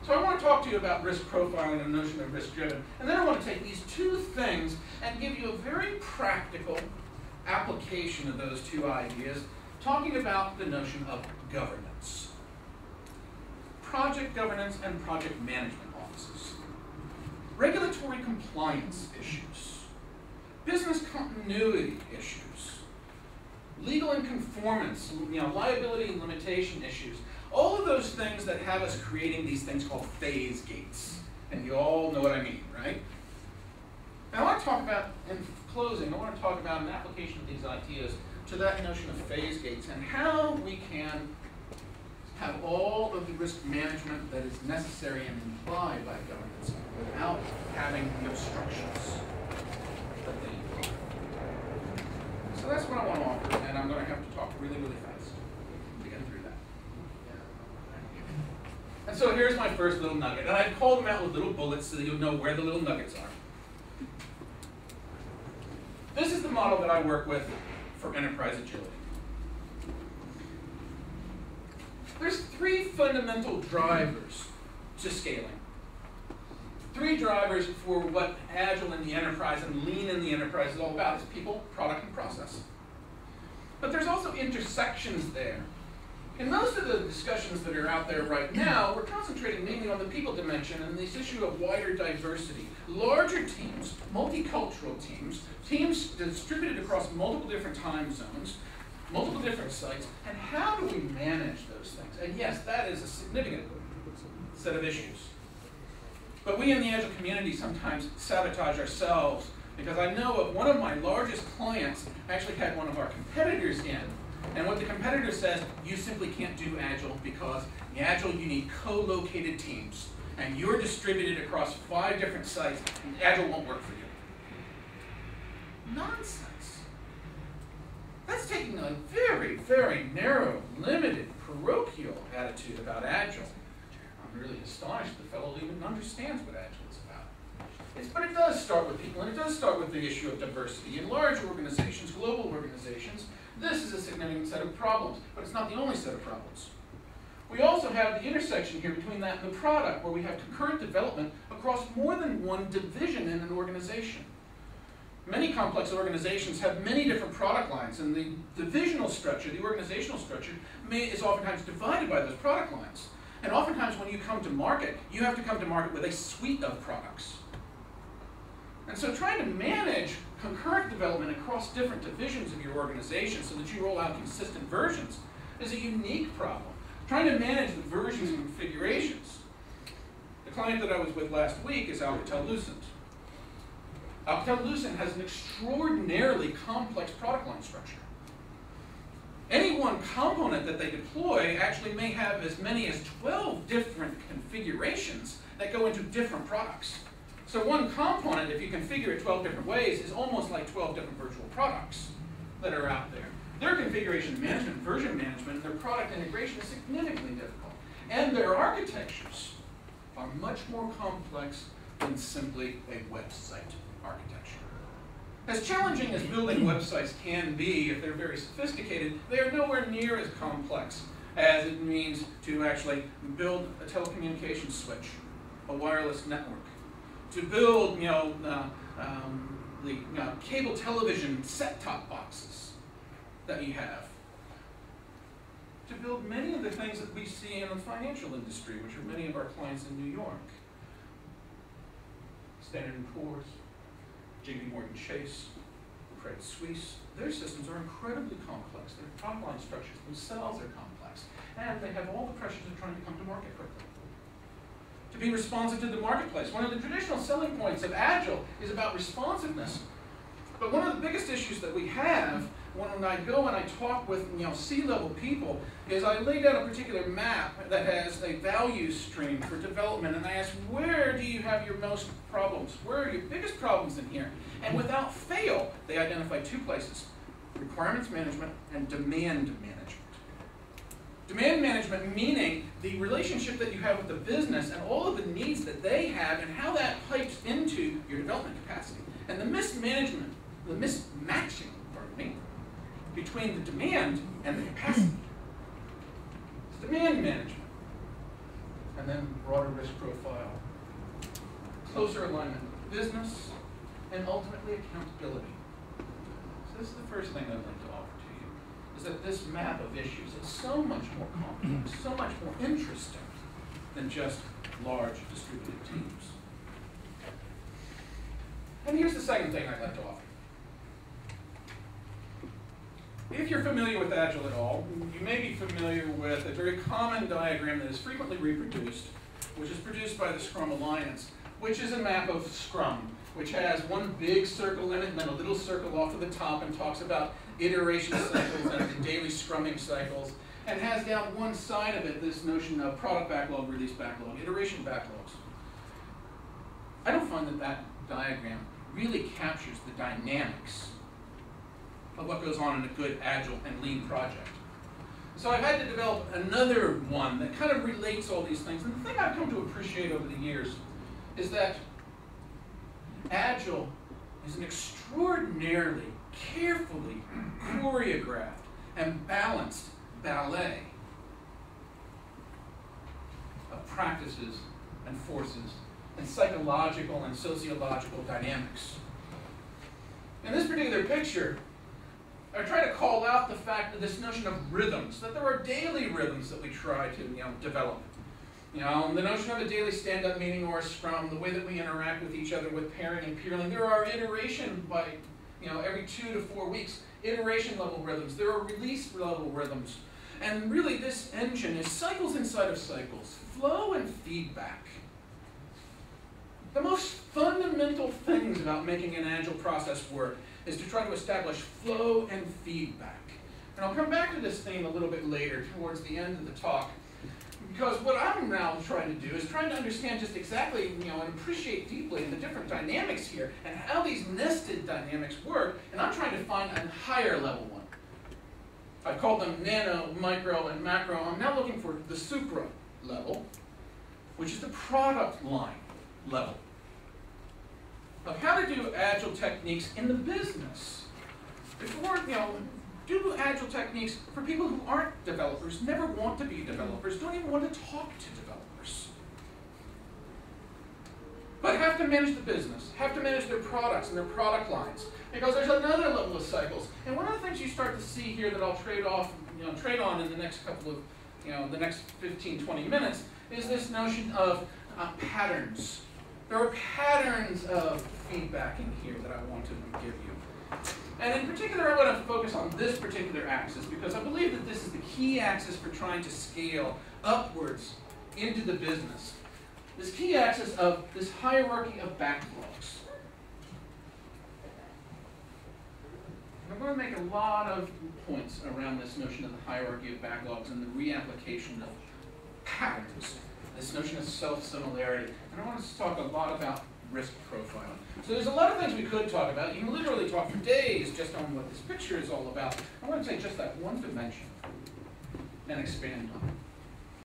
So I want to talk to you about risk profiling and the notion of risk driven. And then I want to take these two things and give you a very practical application of those two ideas, talking about the notion of governance. Project governance and project management offices. Regulatory compliance issues. Business continuity issues. Legal and conformance, liability and limitation issues. All of those things that have us creating these things called phase gates. And you all know what I mean, right? And I want to talk about, in closing, I want to talk about an application of these ideas to that notion of phase gates and how we can have all of the risk management that is necessary and implied by governance without having the obstructions that they imply. So that's what I want to offer, and I'm going to have to talk really, really fast to get through that. And so here's my first little nugget, and I've called them out with little bullets so that you'll know where the little nuggets are. This is the model that I work with for enterprise agility. There's three fundamental drivers to scaling. Three drivers for what Agile in the enterprise and Lean in the enterprise is all about. It's people, product, and process. But there's also intersections there. In most of the discussions that are out there right now, we're concentrating mainly on the people dimension and this issue of wider diversity. Larger teams, multicultural teams, teams distributed across multiple different time zones, multiple different sites, and how do we manage those things? And yes, that is a significant set of issues. But we in the Agile community sometimes sabotage ourselves because I know of one of my largest clients actually had one of our competitors in. And what the competitor says, you simply can't do Agile because in Agile you need co-located teams. And you're distributed across 5 different sites, and Agile won't work for you. Nonsense. That's taking a very, very narrow, limited, parochial attitude about Agile. I'm really astonished the fellow even understands what Agile is about. But it does start with people, and it does start with the issue of diversity. In large organizations, global organizations, this is a significant set of problems, but it's not the only set of problems. We also have the intersection here between that and the product, where we have concurrent development across more than one division in an organization. Many complex organizations have many different product lines, and the divisional structure, the organizational structure, is oftentimes divided by those product lines. And oftentimes when you come to market, you have to come to market with a suite of products. And so trying to manage concurrent development across different divisions of your organization so that you roll out consistent versions is a unique problem. Trying to manage the versions and configurations. The client that I was with last week is Alcatel-Lucent. Alcatel-Lucent has an extraordinarily complex product line structure. Any one component that they deploy actually may have as many as 12 different configurations that go into different products. So one component, if you configure it 12 different ways, is almost like 12 different virtual products that are out there. Their configuration management, version management, their product integration is significantly difficult. And their architectures are much more complex than simply a website architecture. As challenging as building websites can be, if they're very sophisticated, they are nowhere near as complex as it means to actually build a telecommunications switch, a wireless network, to build the cable television set-top boxes that you have, to build many of the things that we see in the financial industry, which are many of our clients in New York. Standard & Poor's, JP Morgan Chase, Credit Suisse, their systems are incredibly complex. Their product line structures themselves are complex. And they have all the pressures of trying to come to market quickly. To be responsive to the marketplace. One of the traditional selling points of Agile is about responsiveness. But one of the biggest issues that we have when I go and I talk with C-level people is I lay down a particular map that has a value stream for development, and I ask, where do you have your most problems? Where are your biggest problems in here? And without fail, they identify 2 places: requirements management and demand management. Demand management meaning the relationship that you have with the business and all of the needs that they have and how that pipes into your development capacity. And the mismatching, between the demand and the capacity. It's demand management. And then broader risk profile, closer alignment with business, and ultimately accountability. So this is the first thing I'd like to offer to you, is that this map of issues is so much more complex, so much more interesting than just large distributed teams. And here's the second thing I'd like to offer. If you're familiar with Agile at all, you may be familiar with a very common diagram that is frequently reproduced, which is produced by the Scrum Alliance, which is a map of Scrum, which has one big circle in it and then a little circle off of the top and talks about iteration cycles and the daily scrumming cycles, and has down one side of it this notion of product backlog, release backlog, iteration backlogs. I don't find that that diagram really captures the dynamics of what goes on in a good agile and lean project. So I've had to develop another one that kind of relates all these things. And the thing I've come to appreciate over the years is that agile is an extraordinarily carefully choreographed and balanced ballet of practices and forces and psychological and sociological dynamics. In this particular picture, I try to call out the fact that this notion of rhythms, that there are daily rhythms that we try to develop. The notion of a daily stand-up meeting or a scrum, the way that we interact with each other with pairing and peerling. There are iteration by, every 2 to 4 weeks, iteration level rhythms. There are release level rhythms. And really this engine is cycles inside of cycles, flow and feedback. The most fundamental things about making an agile process work is to try to establish flow and feedback. And I'll come back to this theme a little bit later towards the end of the talk, because what I'm now trying to do is trying to understand just exactly, and appreciate deeply the different dynamics here and how these nested dynamics work, and I'm trying to find a higher level one. I've called them nano, micro, and macro. I'm now looking for the supra level, which is the product line level of how to do agile techniques in the business. Before, do agile techniques for people who aren't developers, never want to be developers, don't even want to talk to developers. But have to manage the business, have to manage their products and their product lines, because there's another level of cycles. And one of the things you start to see here that I'll trade on in the next couple of, the next 15, 20 minutes, is this notion of patterns. There are patterns of feedback in here that I want to give you. And in particular, I want to focus on this particular axis because I believe that this is the key axis for trying to scale upwards into the business. This key axis of this hierarchy of backlogs. And I'm going to make a lot of points around this notion of the hierarchy of backlogs and the reapplication of patterns. This notion of self-similarity. And I want to talk a lot about risk profiling. So there's a lot of things we could talk about. You can literally talk for days just on what this picture is all about. I want to take just that one dimension and expand on it.